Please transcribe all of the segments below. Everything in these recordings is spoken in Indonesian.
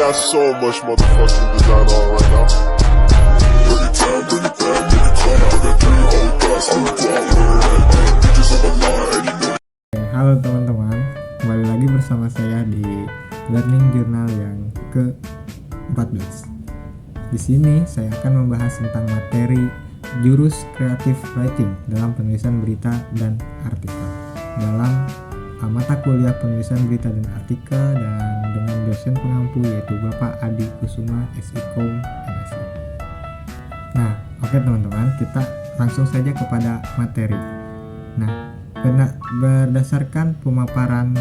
got so much motherfucking design on right now. Bring it down, bring it back, make it clap. I got 3 old guys, I'm the block, bitches on my line, and you know. Halo teman-teman, kembali lagi bersama saya di Learning Journal yang ke-14. Di sini saya akan membahas tentang materi jurus Creative Writing dalam penulisan berita dan artikel dalam mata kuliah penulisan berita dan artikel dan dengan dosen pengampu yaitu Bapak Adi Kusuma SIKOM MSI. Nah, oke teman-teman, kita langsung saja kepada materi. Nah, berdasarkan pemaparan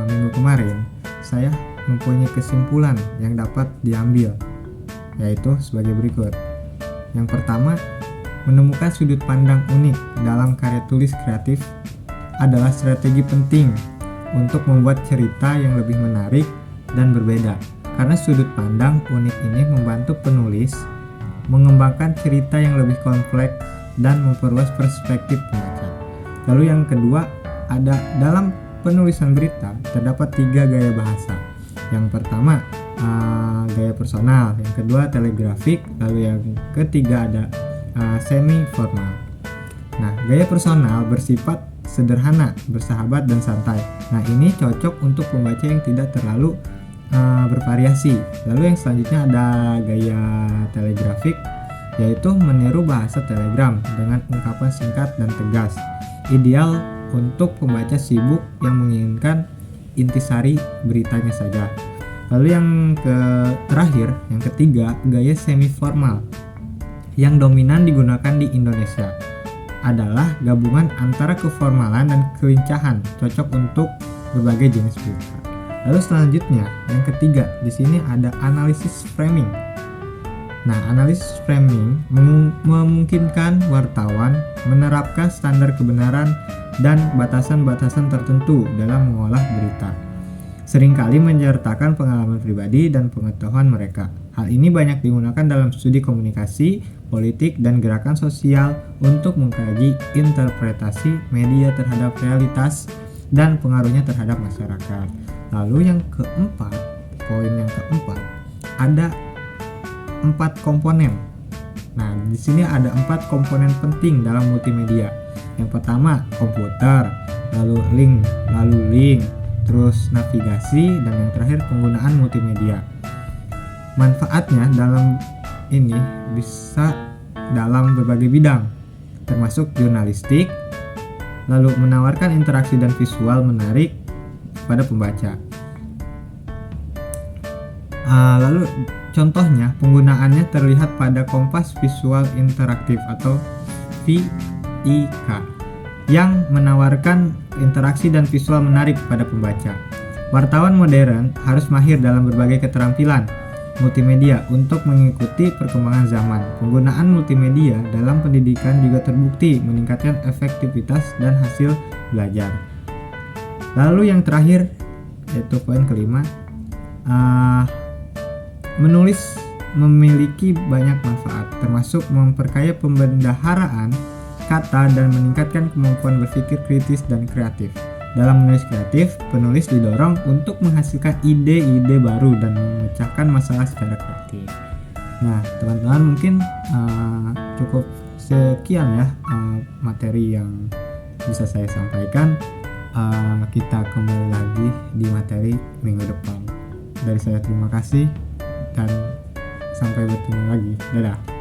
minggu kemarin, saya mempunyai kesimpulan yang dapat diambil, yaitu sebagai berikut. Yang pertama, menemukan sudut pandang unik dalam karya tulis kreatif adalah strategi penting untuk membuat cerita yang lebih menarik dan berbeda, karena sudut pandang unik ini membantu penulis mengembangkan cerita yang lebih kompleks dan memperluas perspektif pembaca. Lalu yang kedua, ada dalam penulisan berita terdapat 3 gaya bahasa. Yang pertama gaya personal, yang kedua telegrafik, lalu yang ketiga ada semi formal. Nah, gaya personal bersifat sederhana, bersahabat dan santai. Nah, ini cocok untuk pembaca yang tidak terlalu bervariasi. Lalu yang selanjutnya ada gaya telegrafik, yaitu meniru bahasa telegram dengan ungkapan singkat dan tegas. Ideal untuk pembaca sibuk yang menginginkan intisari beritanya saja. Lalu yang terakhir, yang ketiga, gaya semi formal yang dominan digunakan di Indonesia adalah gabungan antara keformalan dan kelincahan, cocok untuk berbagai jenis berita. Lalu selanjutnya, yang ketiga, di sini ada analisis framing. Nah, analisis framing memungkinkan wartawan menerapkan standar kebenaran dan batasan-batasan tertentu dalam mengolah berita. Seringkali menyertakan pengalaman pribadi dan pengetahuan mereka. Hal ini banyak digunakan dalam studi komunikasi, politik, dan gerakan sosial untuk mengkaji interpretasi media terhadap realitas dan pengaruhnya terhadap masyarakat. Lalu yang keempat, poin yang keempat, ada 4 komponen. Nah, di sini ada 4 komponen penting dalam multimedia. Yang pertama, komputer, lalu link, terus navigasi, dan yang terakhir penggunaan multimedia. Manfaatnya dalam ini bisa dalam berbagai bidang, termasuk jurnalistik, lalu menawarkan interaksi dan visual menarik pada pembaca. Lalu contohnya penggunaannya terlihat pada Kompas Visual Interaktif atau VIK yang menawarkan interaksi dan visual menarik pada pembaca. Wartawan modern harus mahir dalam berbagai keterampilan multimedia untuk mengikuti perkembangan zaman. Penggunaan multimedia dalam pendidikan juga terbukti meningkatkan efektivitas dan hasil belajar. Lalu yang terakhir, yaitu poin kelima, menulis memiliki banyak manfaat, termasuk memperkaya pembendaharaan kata dan meningkatkan kemampuan berpikir kritis dan kreatif. Dalam menulis kreatif, penulis didorong untuk menghasilkan ide-ide baru dan memecahkan masalah secara kreatif. Nah, teman-teman, mungkin cukup sekian ya materi yang bisa saya sampaikan. Kita kembali lagi di materi minggu depan. Dari saya terima kasih dan sampai bertemu lagi. Dadah.